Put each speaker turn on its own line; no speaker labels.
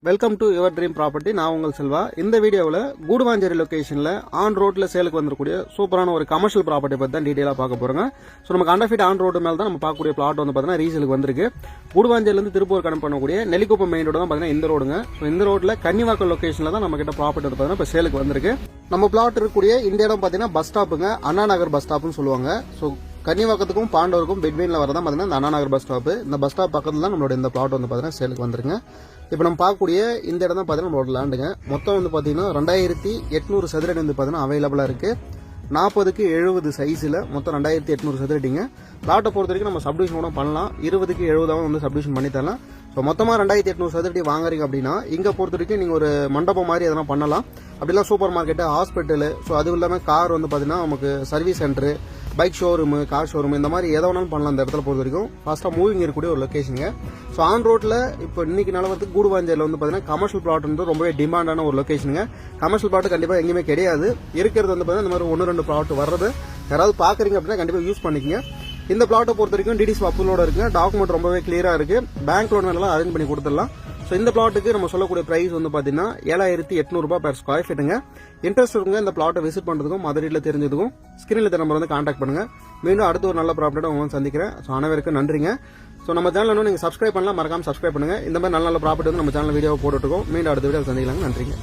Welcome to your dream property. நான் உங்கள் செல்வா. இந்த வீடியோவில் கூடுவாஞ்சேரி லொகேஷனில் ஆன் ரோட்டில் சேலுக்கு வந்துக்கூடிய சூப்பரான ஒரு கமர்ஷியல் ப்ராப்பர்ட்டி பற்றி தான் டீட்டெயிலாக பார்க்க போகிறோங்க. ஸோ நமக்கு அண்டர் ஃபீட் ஆன் ரோடு மேலே தான் நம்ம பார்க்கக்கூடிய பிளாட் வந்து பார்த்தீங்கன்னா ரீசேலுக்கு வந்திருக்கு. கூடுவாஞ்சேரியிலிருந்து திருப்பூர் கனெக்ட் பண்ணக்கூடிய நெல்லிக்குப்பம் மெயின் ரோடு தான் பார்த்தீங்கன்னா இந்த ரோடுங்க. ஸோ இந்த ரோட்டில் கன்னிவாக்கம் லொகேஷனில் தான் நம்ம கிட்ட ப்ராப்பர்ட்டி வந்து பார்த்தீங்கன்னா இப்போ சேலுக்கு வந்திருக்கு. நம்ம பிளாட் இருக்கக்கூடிய இந்த இடம் பார்த்தீங்கன்னா பஸ் ஸ்டாப்புங்க, அண்ணா நகர் பஸ் ஸ்டாப்னு சொல்லுவாங்க. ஸோ கன்னிவாக்கத்துக்கும் பாண்டவருக்கும் பெட்வீனில் வரதான் பார்த்தீங்கன்னா இந்த அண்ணா நகர் பஸ் ஸ்டாப். இந்த பஸ் ஸ்டாப் பக்கத்தில் தான் நம்மளோட இந்த பிளாட் வந்து பார்த்தீங்கன்னா சேலுக்கு வந்துருங்க. இப்போ நம்ம பார்க்கக்கூடிய இந்த இடம் தான் பார்த்தீங்கன்னா நம்மளோட லேண்டுங்க. மொத்தம் வந்து பார்த்தீங்கன்னா 2800 சதுரடி வந்து பார்த்தீங்கன்னா அவைலபிளாக இருக்குது. 40க்கு 70 சைஸில் மொத்தம் 2800 சதுரடிங்க. பிளாட்டை பொறுத்த வரைக்கும் நம்ம சப்டிவிஷன் கூட பண்ணலாம். 20க்கு 70 வந்து சப்டிவிஷன் பண்ணி தரலாம். ஸோ மொத்தமாக 2800 சதுரடி வாங்குறீங்க அப்படின்னா இங்கே பொறுத்த வரைக்கும் நீங்கள் ஒரு மண்டபம் மாதிரி எதனா பண்ணலாம். அப்படிலாம் சூப்பர் மார்க்கெட்டு, ஹாஸ்பிட்டலு, ஸோ அதுவும் இல்லாமல் கார் வந்து பார்த்தீங்கன்னா நமக்கு service centre, bike showroom, car showroom, இந்த மாதிரி எதை வேணாலும் பண்ணலாம். இந்த இடத்துல பொறுத்த வரைக்கும் ஃபாஸ்ட்டாக மூவிங் இருக்கக்கூடிய ஒரு லொக்கேஷனுங்க. ஸோ ஆன் ரோட்டில் இப்போ இன்னைக்கு நிலவரத்துக்கு கூடுவாஞ்சேரியில் வந்து பார்த்தீங்கன்னா கமர்ஷியல் பிளாட் வந்து ரொம்பவே டிமாண்டான ஒரு லொக்கேஷனுங்க. கமர்ஷியல் பிளாட் கண்டிப்பாக எங்கேயுமே கிடையாது. இருக்கிறது வந்து பார்த்தீங்கன்னா இந்த மாதிரி 1-2 பிளாட் வர்றது. யாராவது பார்க்குறீங்க அப்படின்னா கண்டிப்பாக யூஸ் பண்ணிக்கங்க. இந்த பிளாட்டை பொறுத்த வரைக்கும் டிடிஸ் அப்ரூவலோட இருக்குங்க. டாக்குமெண்ட் ரொம்பவே கிளியராக இருக்குது. பேங்க் லோன் எல்லாம் அரேஞ்ச் பண்ணி கொடுத்துடலாம். ஸோ இந்த பிளாட்டுக்கு நம்ம சொல்லக்கூடிய பிரைஸ் வந்து பார்த்தீங்கன்னா 7800 ரூபாய் பெர் ஸ்கொயர் ஃபீட்டுங்க. இன்ட்ரெஸ்ட் இருக்குங்க இந்த பிளாட்டை விசிட் பண்ணுறதுக்கும் மதுரையில் தெரிஞ்சதுக்கும் ஸ்கிரீனில் இந்த நம்பர் வந்து கான்டாக்ட் பண்ணுங்க. மீண்டும் அடுத்த ஒரு நல்ல ப்ராப்பர்ட்டியோட உங்களுக்கு சந்திக்கிறேன். ஸோ அனைவருக்கும் நன்றிங்க. ஸோ நம்ம சேனல் இன்னும் நீங்கள் சப்ஸ்கிரைப் பண்ணலாம், மறக்காம சப்ஸ்கிரைப் பண்ணுங்க. இந்த மாதிரி நல்ல ப்ராப்பர்ட்டி வந்து நம்ம சேனல் வீடியோ போட்டுருக்கோம். மீண்டும் அடுத்த வீடியோ சந்திக்கலாங்க. நன்றிங்க.